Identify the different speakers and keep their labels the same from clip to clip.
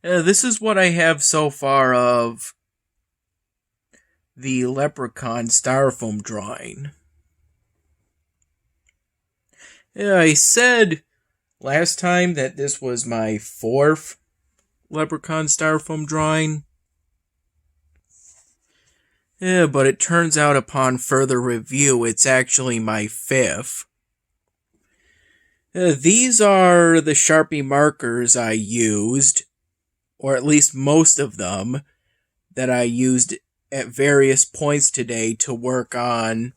Speaker 1: This is what I have so far of the Leprechaun styrofoam drawing. I said last time that this was my fourth Leprechaun styrofoam drawing. But it turns out upon further review, it's actually my fifth. These are the Sharpie markers I used, or at least most of them, that I used at various points today to work on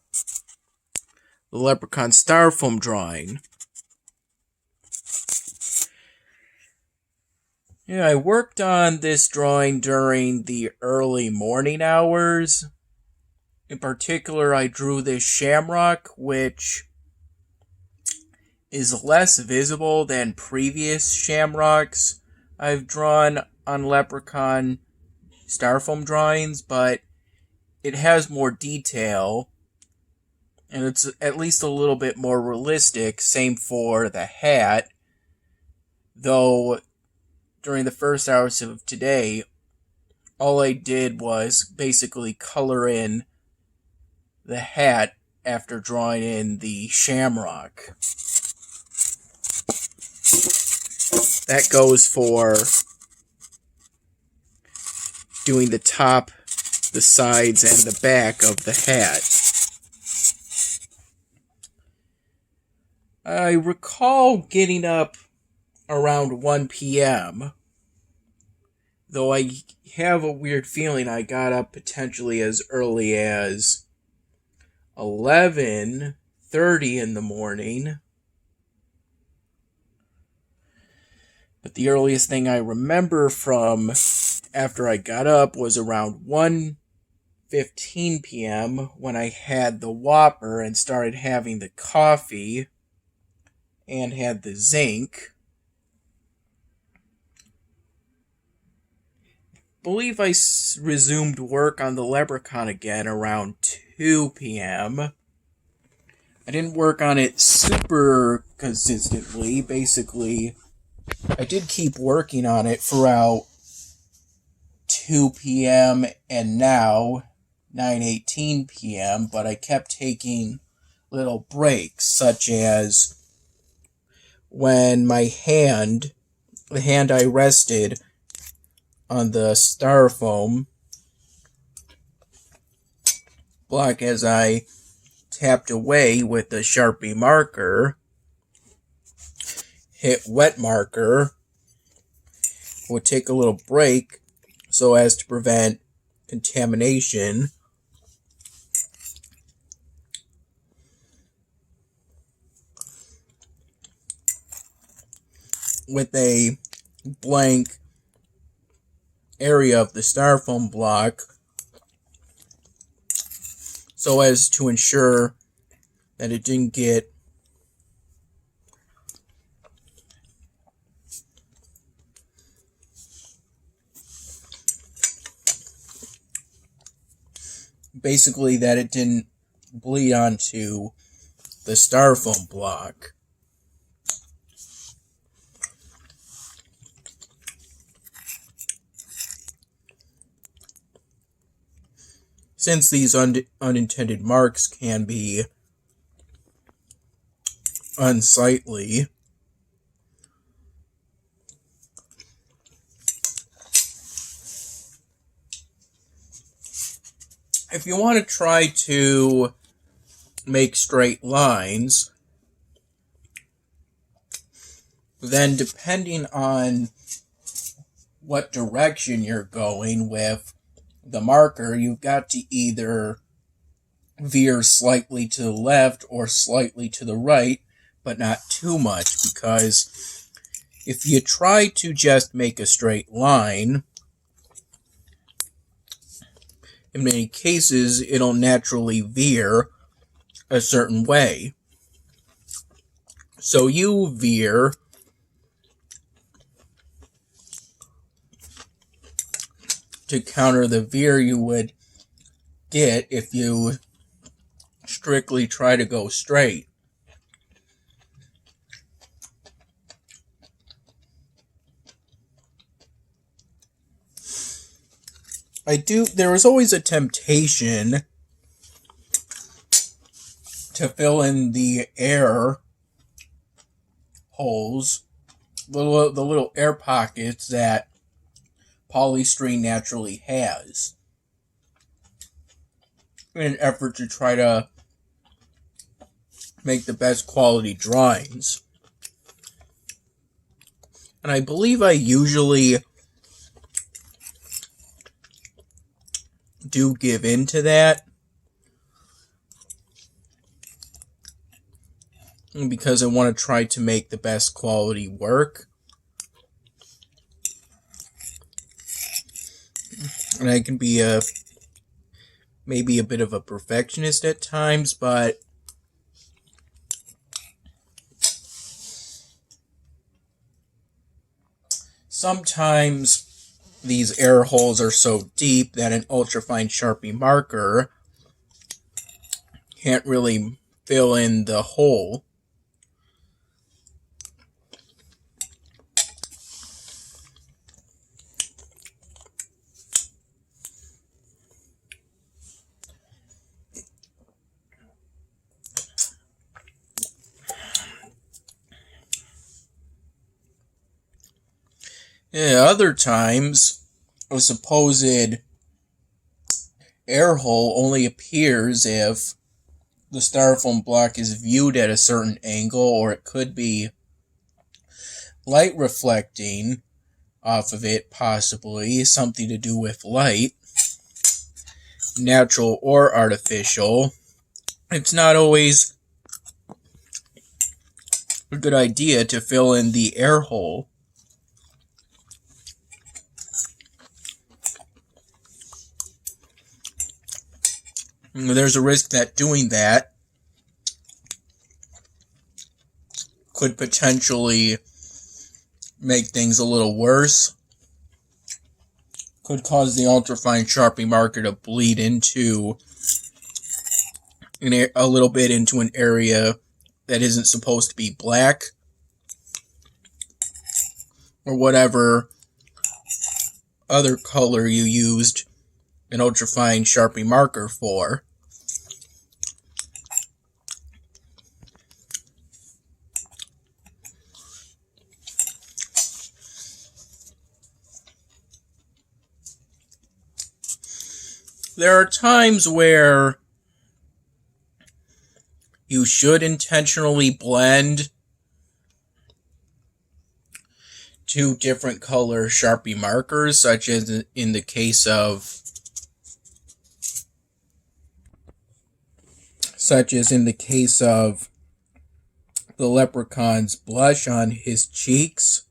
Speaker 1: the Leprechaun styrofoam drawing. I worked on this drawing during the early morning hours. In particular, I drew this shamrock, which is less visible than previous shamrocks I've drawn on Leprechaun styrofoam drawings, but it has more detail, and it's at least a little bit more realistic. Same for the hat, though during the first hours of today, all I did was basically color in the hat after drawing in the shamrock. That goes for doing the top, the sides, and the back of the hat. I recall getting up around 1 p.m., though I have a weird feeling I got up potentially as early as 11:30 in the morning. But the earliest thing I remember from after I got up was around 1:15 p.m. when I had the Whopper and started having the coffee and had the zinc. I believe I resumed work on the Leprechaun again around 2 p.m. I didn't work on it super consistently. Basically, I did keep working on it throughout 2 p.m. and now 9:18 p.m., but I kept taking little breaks, such as when the hand I rested on the styrofoam block as I tapped away with the Sharpie marker, hit wet marker, would take a little break so as to prevent contamination. With a blank area of the styrofoam block, so as to ensure that it didn't get basically that it didn't bleed onto the styrofoam block. Since these unintended marks can be unsightly, if you want to try to make straight lines, then depending on what direction you're going with the marker, you've got to either veer slightly to the left or slightly to the right, but not too much, because if you try to just make a straight line, in many cases it'll naturally veer a certain way. So you veer to counter the veer you would get if you strictly try to go straight. there is always a temptation to fill in the air holes, the little air pockets that polystyrene naturally has, in an effort to try to make the best quality drawings. And I believe I usually do give in to that, because I want to try to make the best quality work. And I can be maybe a bit of a perfectionist at times, but sometimes these air holes are so deep that an ultrafine Sharpie marker can't really fill in the hole. Yeah, other times, a supposed air hole only appears if the styrofoam block is viewed at a certain angle, or it could be light reflecting off of it, possibly something to do with light, natural or artificial. It's not always a good idea to fill in the air hole. There's a risk that doing that could potentially make things a little worse. Could cause the ultrafine Sharpie marker to bleed into a little bit into an area that isn't supposed to be black, or whatever other color you used an ultrafine Sharpie marker for. There are times where you should intentionally blend two different color Sharpie markers, such as in the case of the Leprechaun's blush on his cheeks.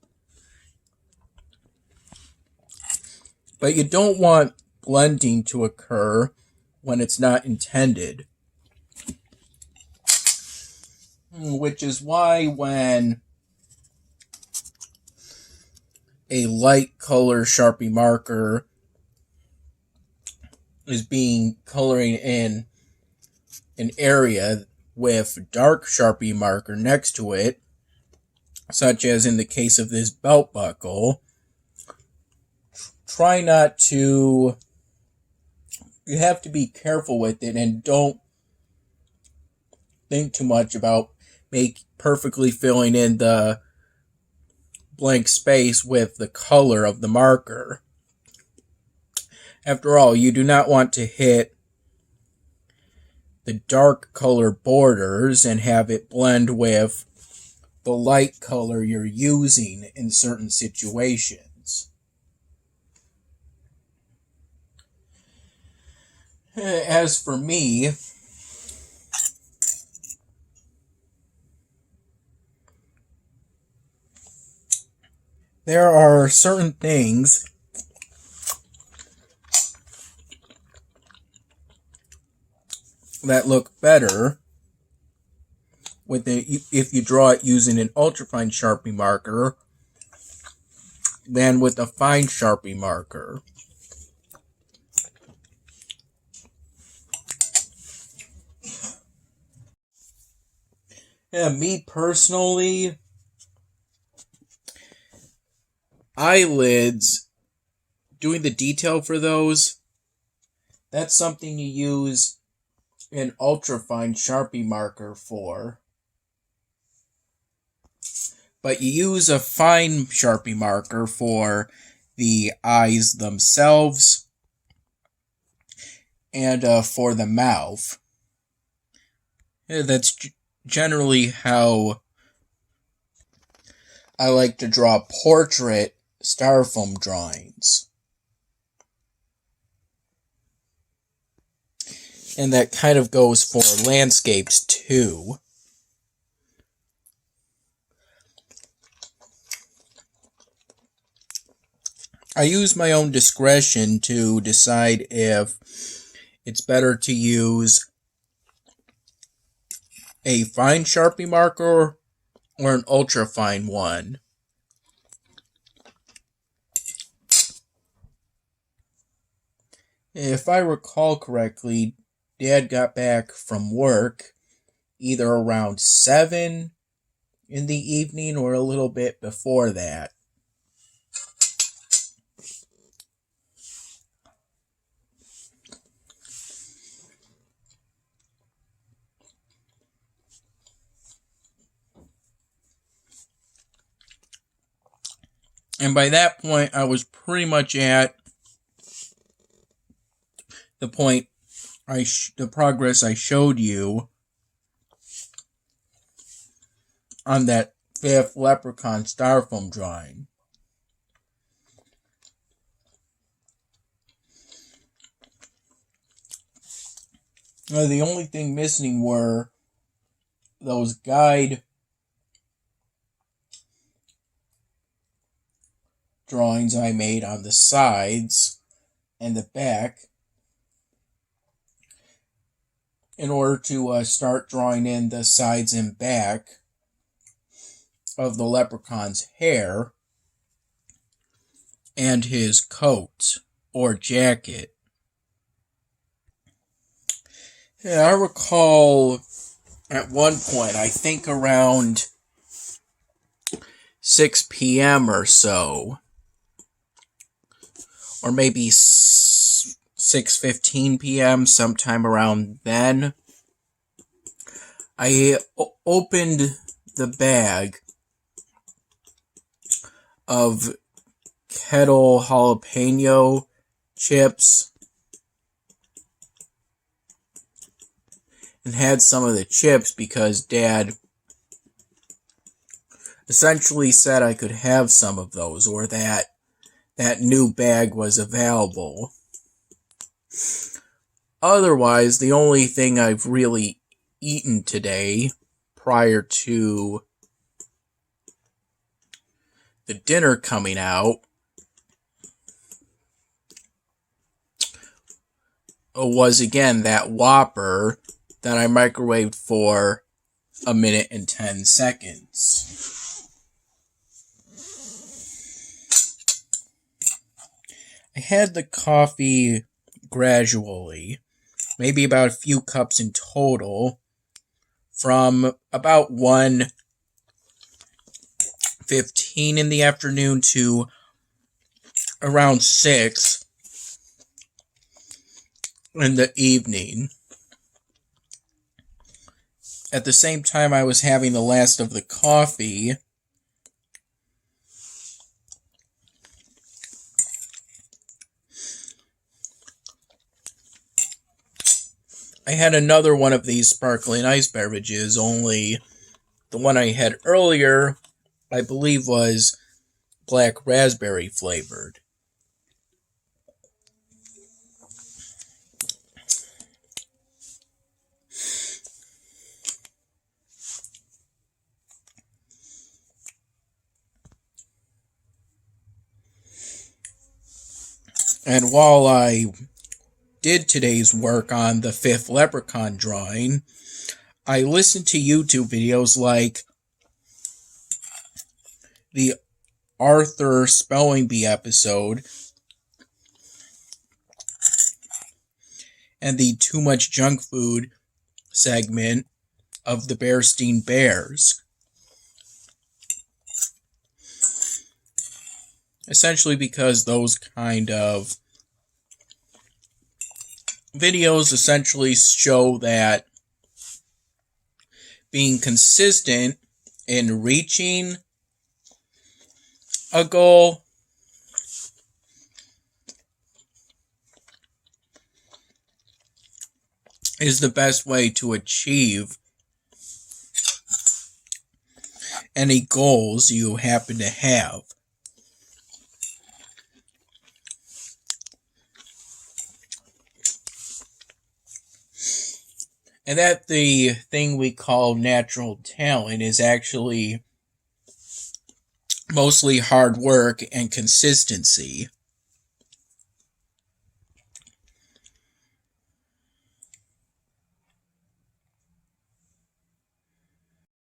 Speaker 1: But you don't want blending to occur when it's not intended. Which is why when a light color Sharpie marker is coloring in an area with dark Sharpie marker next to it, such as in the case of this belt buckle, try not to, you have to be careful with it and don't think too much about perfectly filling in the blank space with the color of the marker. After all, you do not want to hit the dark color borders and have it blend with the light color you're using in certain situations. As for me, there are certain things that look better if you draw it using an ultrafine Sharpie marker than with a fine Sharpie marker. Yeah, me personally, eyelids, doing the detail for those That's something you use an ultrafine Sharpie marker for. But you use a fine Sharpie marker for the eyes themselves and for the mouth. That's generally how I like to draw portrait styrofoam drawings. And that kind of goes for landscapes too. I use my own discretion to decide if it's better to use a fine Sharpie marker or an ultra fine one. If I recall correctly, Dad got back from work either around 7 in the evening or a little bit before that. And by that point, I was pretty much at the point the progress I showed you on that 5th Leprechaun styrofoam drawing. The only thing missing were those guide drawings I made on the sides and the back in order to start drawing in the sides and back of the leprechaun's hair and his coat or jacket. Yeah, I recall at one point, I think around 6 p.m. or so, or maybe 6:15 p.m., sometime around then, I opened the bag of kettle jalapeno chips and had some of the chips because Dad essentially said I could have some of those, or that new bag was available. Otherwise, the only thing I've really eaten today prior to the dinner coming out was again that Whopper that I microwaved for 1 minute and 10 seconds. I had the coffee gradually, maybe about a few cups in total, from about 1:15 in the afternoon to around 6 in the evening. At the same time I was having the last of the coffee, I had another one of these sparkling ice beverages, only the one I had earlier, I believe, was black raspberry flavored. And while I did today's work on the 5th Leprechaun drawing, I listened to YouTube videos like the Arthur Spelling Bee episode and the Too Much Junk Food segment of the Bearstein Bears. Essentially because those kind of videos essentially show that being consistent in reaching a goal is the best way to achieve any goals you happen to have. And that the thing we call natural talent is actually mostly hard work and consistency.